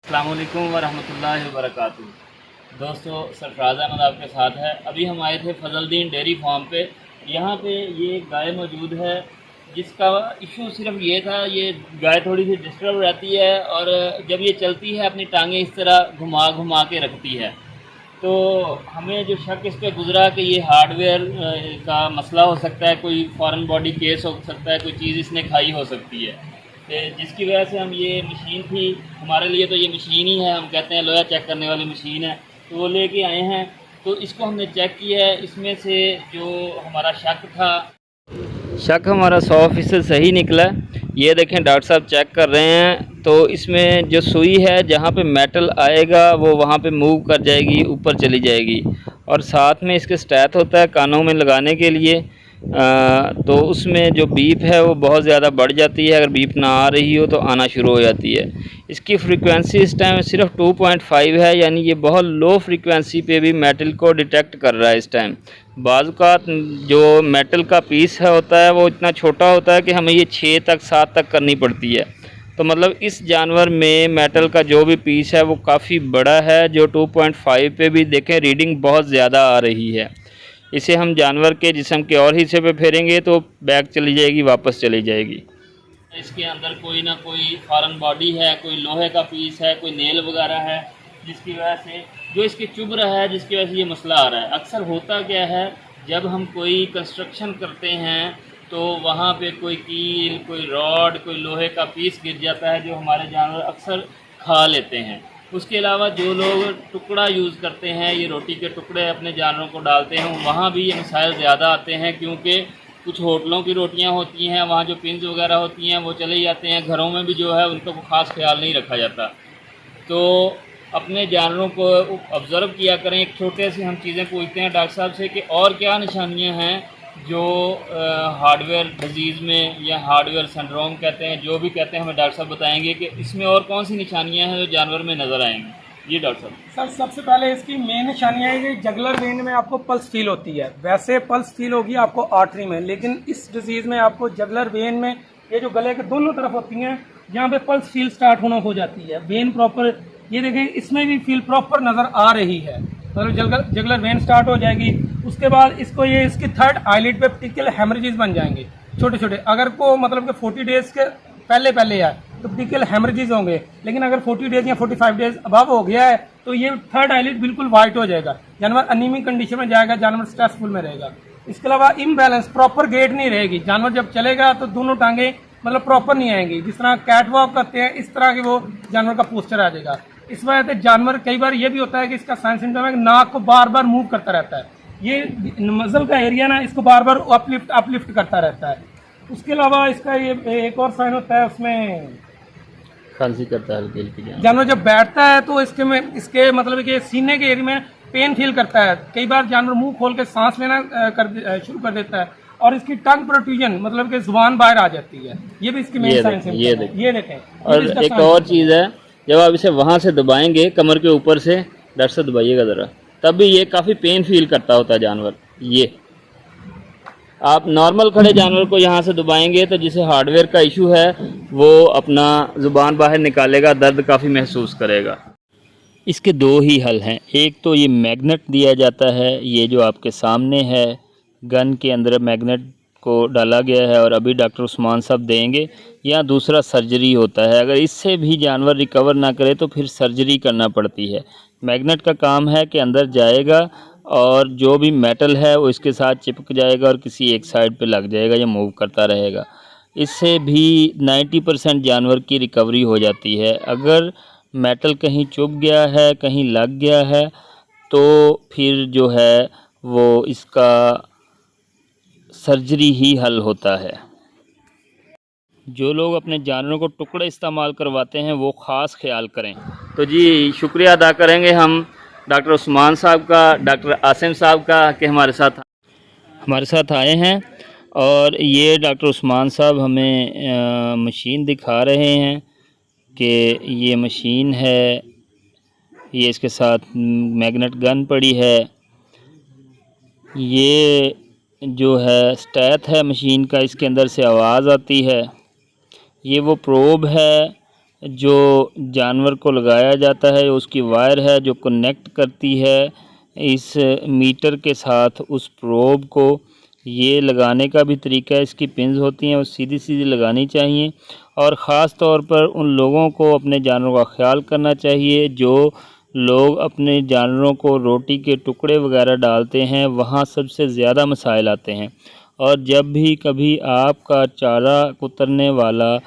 अस्सलाम वालेकुम वरहमतुल्लाहि वबरकातुहू। दोस्तों, सरफराज अहमद आपके साथ है। अभी हम आए थे फजलदीन डेयरी फार्म पे। यहाँ पे ये एक गाय मौजूद है जिसका इशू सिर्फ ये था, ये गाय थोड़ी सी डिस्टर्ब रहती है और जब ये चलती है अपनी टांगें इस तरह घुमा घुमा के रखती है। तो हमें जो शक इस पे गुजरा कि ये हार्डवेयर का मसला हो सकता है, कोई फॉरेन बॉडी केस हो सकता है, कोई चीज़ इसने खाई हो सकती है। जिसकी वजह से हम ये मशीन थी, हमारे लिए तो ये मशीन ही है, हम कहते हैं लोहा चेक करने वाली मशीन है, तो वो लेके आए हैं। तो इसको हमने चेक किया है, इसमें से जो हमारा शक हमारा 100% सही निकला। ये देखें, डॉक्टर साहब चेक कर रहे हैं। तो इसमें जो सुई है, जहाँ पे मेटल आएगा वो वहाँ पे मूव कर जाएगी, ऊपर चली जाएगी। और साथ में इसके स्टैथ होता है कानों में लगाने के लिए। तो उसमें जो बीप है वो बहुत ज़्यादा बढ़ जाती है। अगर बीप ना आ रही हो तो आना शुरू हो जाती है। इसकी फ्रीक्वेंसी इस टाइम सिर्फ 2.5 है, यानी ये बहुत लो फ्रीक्वेंसी पे भी मेटल को डिटेक्ट कर रहा है इस टाइम। बाज़-औक़ात जो मेटल का पीस है होता है वो इतना छोटा होता है कि हमें ये 6 तक 7 तक करनी पड़ती है। तो मतलब इस जानवर में मेटल का जो भी पीस है वो काफ़ी बड़ा है, जो 2.5 पे भी देखें रीडिंग बहुत ज़्यादा आ रही है। इसे हम जानवर के जिस्म के और हिस्से पे फेरेंगे तो बैक चली जाएगी, वापस चली जाएगी। इसके अंदर कोई ना कोई फॉरेन बॉडी है, कोई लोहे का पीस है, कोई नेल वगैरह है, जिसकी वजह से जो इसके चुभ रहा है, जिसकी वजह से ये मसला आ रहा है। अक्सर होता क्या है, जब हम कोई कंस्ट्रक्शन करते हैं तो वहाँ पे कोई कील, कोई रॉड, कोई लोहे का पीस गिर जाता है जो हमारे जानवर अक्सर खा लेते हैं। उसके अलावा जो लोग टुकड़ा यूज़ करते हैं, ये रोटी के टुकड़े अपने जानवरों को डालते हैं, वहाँ भी ये मसाइल ज़्यादा आते हैं, क्योंकि कुछ होटलों की रोटियाँ होती हैं, वहाँ जो पिंस वगैरह होती हैं वो चले जाते हैं। घरों में भी जो है उनका कोई ख़ास ख्याल नहीं रखा जाता। तो अपने जानवरों को ऑब्ज़र्व किया करें। एक छोटे से हम चीज़ें पूछते हैं डॉक्टर साहब से कि और क्या निशानियाँ हैं जो हार्डवेयर डिजीज़ में या हार्डवेयर सिंड्रोम कहते हैं, जो भी कहते हैं, हमें डॉक्टर साहब बताएंगे कि इसमें और कौन सी निशानियां हैं जो जानवर में नज़र आएंगी। जी डॉक्टर साहब। सर, सबसे पहले इसकी मेन निशानियां है कि जगलर वेन में आपको पल्स फील होती है। वैसे पल्स फील होगी आपको आर्टरी में, लेकिन इस डिजीज़ में आपको जगलर वेन में, ये जो गले के दोनों तरफ होती हैं, यहाँ पे पल्स फील स्टार्ट होना हो जाती है। वेन प्रॉपर, ये देखें, इसमें भी फील प्रॉपर नज़र आ रही है, मतलब जगलर वेन स्टार्ट हो जाएगी। उसके बाद इसको ये इसकी थर्ड आईलिड पे पर्टिकुलर हेमरेजेस बन जाएंगे छोटे छोटे। अगर को मतलब कि 40 डेज़ के पहले है तो पर्टिकुलर हेमरेजेस होंगे, लेकिन अगर 40 डेज़ या 45 डेज़ अबव हो गया है तो ये थर्ड आईलिड बिल्कुल वाइट हो जाएगा, जानवर अनीमिक कंडीशन में जाएगा, जानवर स्ट्रेसफुल में रहेगा। इसके अलावा इम्बैलेंस, प्रॉपर गेट नहीं रहेगी, जानवर जब चलेगा तो दोनों टांगे मतलब प्रॉपर नहीं आएंगी। जिस तरह कैट वॉक करते हैं इस तरह की वो जानवर का पोस्चर आ जाएगा। इस वजह से जानवर, कई बार ये भी होता है कि इसका साइन सिम्टम है कि नाक को बार बार मूव करता रहता है, ये मसल का एरिया ना इसको बार बार अपलिफ्ट करता रहता है। उसके अलावा इसका ये एक और साइन होता है, उसमें खांसी करता है हल्की हल्की। जानवर जब बैठता है तो इसके मतलब कि सीने के एरिया में पेन फील करता है। कई बार जानवर मुंह खोल के सांस लेना शुरू कर देता है और इसकी टंग प्रोट्रूजन, मतलब कि जुबान बाहर आ जाती है। ये भी इसकी मेन साइन सिम्टम है। ये देखें। और एक और चीज़ है, जब आप इसे वहाँ से दबाएंगे, कमर के ऊपर से डर से दबाइएगा ज़रा, तब भी ये काफ़ी पेन फील करता होता है जानवर। ये आप नॉर्मल खड़े जानवर को यहाँ से दबाएंगे तो जिसे हार्डवेयर का इशू है वो अपना ज़ुबान बाहर निकालेगा, दर्द काफ़ी महसूस करेगा। इसके दो ही हल हैं। एक तो ये मैग्नेट दिया जाता है, ये जो आपके सामने है, गन के अंदर मैग्नेट को डाला गया है और अभी डॉक्टर उस्मान साहब देंगे। या दूसरा सर्जरी होता है। अगर इससे भी जानवर रिकवर ना करे तो फिर सर्जरी करना पड़ती है। मैग्नेट का काम है कि अंदर जाएगा और जो भी मेटल है वो इसके साथ चिपक जाएगा और किसी एक साइड पे लग जाएगा या मूव करता रहेगा। इससे भी 90% जानवर की रिकवरी हो जाती है। अगर मेटल कहीं चुभ गया है, कहीं लग गया है, तो फिर जो है वो इसका सर्जरी ही हल होता है। जो लोग अपने जानवरों को टुकड़े इस्तेमाल करवाते हैं वो ख़ास ख्याल करें। तो जी, शुक्रिया अदा करेंगे हम डॉक्टर उस्मान साहब का, डॉक्टर आसिम साहब का कि हमारे साथ आए हैं। और ये डॉक्टर उस्मान साहब हमें मशीन दिखा रहे हैं कि ये मशीन है, ये इसके साथ मैग्नेट गन पड़ी है। ये जो है स्टैथ है मशीन का, इसके अंदर से आवाज़ आती है। ये वो प्रोब है जो जानवर को लगाया जाता है, उसकी वायर है जो कनेक्ट करती है इस मीटर के साथ उस प्रोब को। ये लगाने का भी तरीका है, इसकी पिंस होती हैं वो सीधी सीधी लगानी चाहिए। और ख़ास तौर पर उन लोगों को अपने जानवरों का ख्याल करना चाहिए जो लोग अपने जानवरों को रोटी के टुकड़े वगैरह डालते हैं, वहाँ सबसे ज़्यादा मसाइल आते हैं। और जब भी कभी आपका चारा कुतरने वाला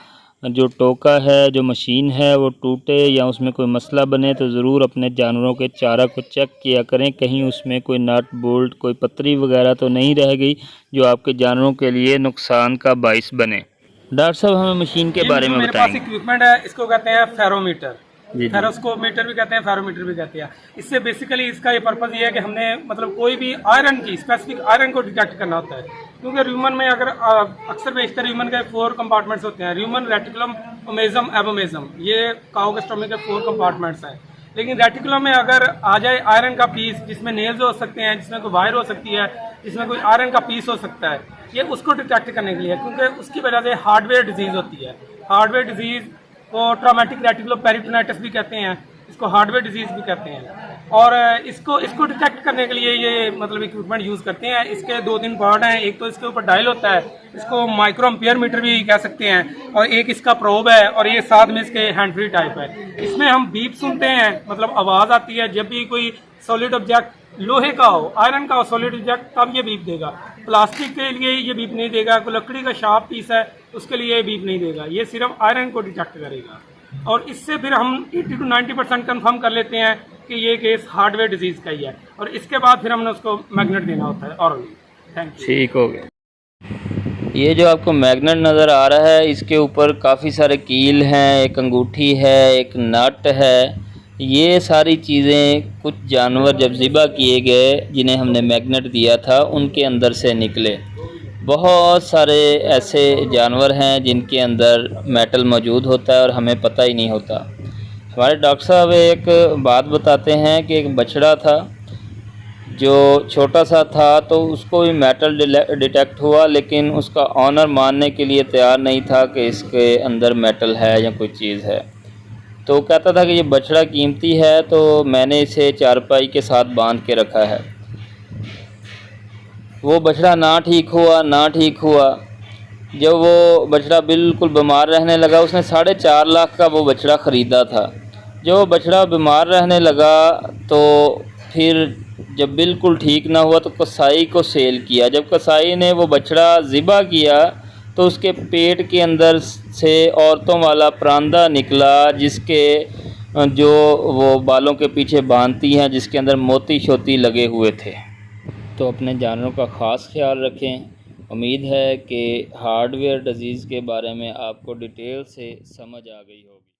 जो टोका है, जो मशीन है, वो टूटे या उसमें कोई मसला बने तो ज़रूर अपने जानवरों के चारा को चेक किया करें, कहीं उसमें कोई नट बोल्ट कोई पतरी वगैरह तो नहीं रह गई जो आपके जानवरों के लिए नुकसान का बाइस बने। डॉक्टर साहब हमें मशीन के बारे में मेरे बताएंगे। पास इक्विपमेंट है, इसको कहते हैं फेरोमीटर। जी। फेरोस्कोमीटर भी कहते हैं, फेरोमीटर भी कहते हैं। इससे बेसिकली इसका ये पर्पज़ ये है कि हमने मतलब कोई भी आयरन की स्पेसिफिक आयरन को डिटेक्ट करना होता है। क्योंकि र्यूमन में अगर अक्सर बेशतर र्यूमन के 4 कंपार्टमेंट्स होते हैं, र्यूमन, रेटिकुलम, ओमेजम, एबोमेजम, ये काऊ के स्टोमक के 4 कंपार्टमेंट्स हैं। लेकिन रेटिकुलम में अगर आ जाए आयरन का पीस, जिसमें नेल्स हो सकते हैं, जिसमें कोई वायर हो सकती है, जिसमें कोई आयरन का पीस हो सकता है, ये उसको डिटेक्ट करने के लिए, क्योंकि उसकी वजह से हार्डवेयर डिजीज़ होती है। हार्डवेयर डिजीज़ को ट्रॉमेटिक रेटिकुलो पेरिटोनाइटिस भी कहते हैं, इसको हार्डवेयर डिजीज़ भी कहते हैं। और इसको डिटेक्ट करने के लिए ये मतलब इक्विपमेंट यूज़ करते हैं। इसके 2-3 पार्ट हैं, एक तो इसके ऊपर डायल होता है, इसको माइक्रो एम्पियर मीटर भी कह सकते हैं, और एक इसका प्रोब है, और ये साथ में इसके हैंड फ्री टाइप है। इसमें हम बीप सुनते हैं, मतलब आवाज़ आती है जब भी कोई सॉलिड ऑब्जेक्ट लोहे का हो, आयरन का हो सॉलिड ऑब्जेक्ट, तब ये बीप देगा। प्लास्टिक के लिए ये बीप नहीं देगा। कोई लकड़ी का शार्प पीस है उसके लिए ये बीप नहीं देगा। ये सिर्फ आयरन को डिटेक्ट करेगा। और इससे फिर हम 80 to 90% कन्फर्म कर लेते हैं कि ये केस हार्डवेयर डिजीज़ का ही है, और इसके बाद फिर हमने उसको मैग्नेट देना होता है ऑरली। Thank you. ठीक हो गया। ये जो आपको मैग्नेट नज़र आ रहा है, इसके ऊपर काफ़ी सारे कील हैं, एक अंगूठी है, एक नट है। ये सारी चीज़ें कुछ जानवर जब ज़िबा किए गए जिन्हें हमने मैग्नेट दिया था उनके अंदर से निकले। बहुत सारे ऐसे जानवर हैं जिनके अंदर मेटल मौजूद होता है और हमें पता ही नहीं होता। हमारे डॉक्टर साहब एक बात बताते हैं कि एक बछड़ा था जो छोटा सा था, तो उसको भी मेटल डिटेक्ट हुआ, लेकिन उसका ऑनर मानने के लिए तैयार नहीं था कि इसके अंदर मेटल है या कोई चीज़ है। तो कहता था कि ये बछड़ा कीमती है, तो मैंने इसे चारपाई के साथ बांध के रखा है। वो बछड़ा ना ठीक हुआ। जब वो बछड़ा बिल्कुल बीमार रहने लगा, उसने 4.5 लाख का वो बछड़ा ख़रीदा था। जब वो बछड़ा बीमार रहने लगा तो फिर जब बिल्कुल ठीक ना हुआ तो कसाई को सेल किया। जब कसाई ने वो बछड़ा ज़िबा किया तो उसके पेट के अंदर से औरतों वाला प्रांदा निकला, जिसके जो वो बालों के पीछे बांधती हैं, जिसके अंदर मोती शोती लगे हुए थे। तो अपने जानवरों का ख़ास ख्याल रखें। उम्मीद है कि हार्डवेयर डिजीज़ के बारे में आपको डिटेल से समझ आ गई होगी।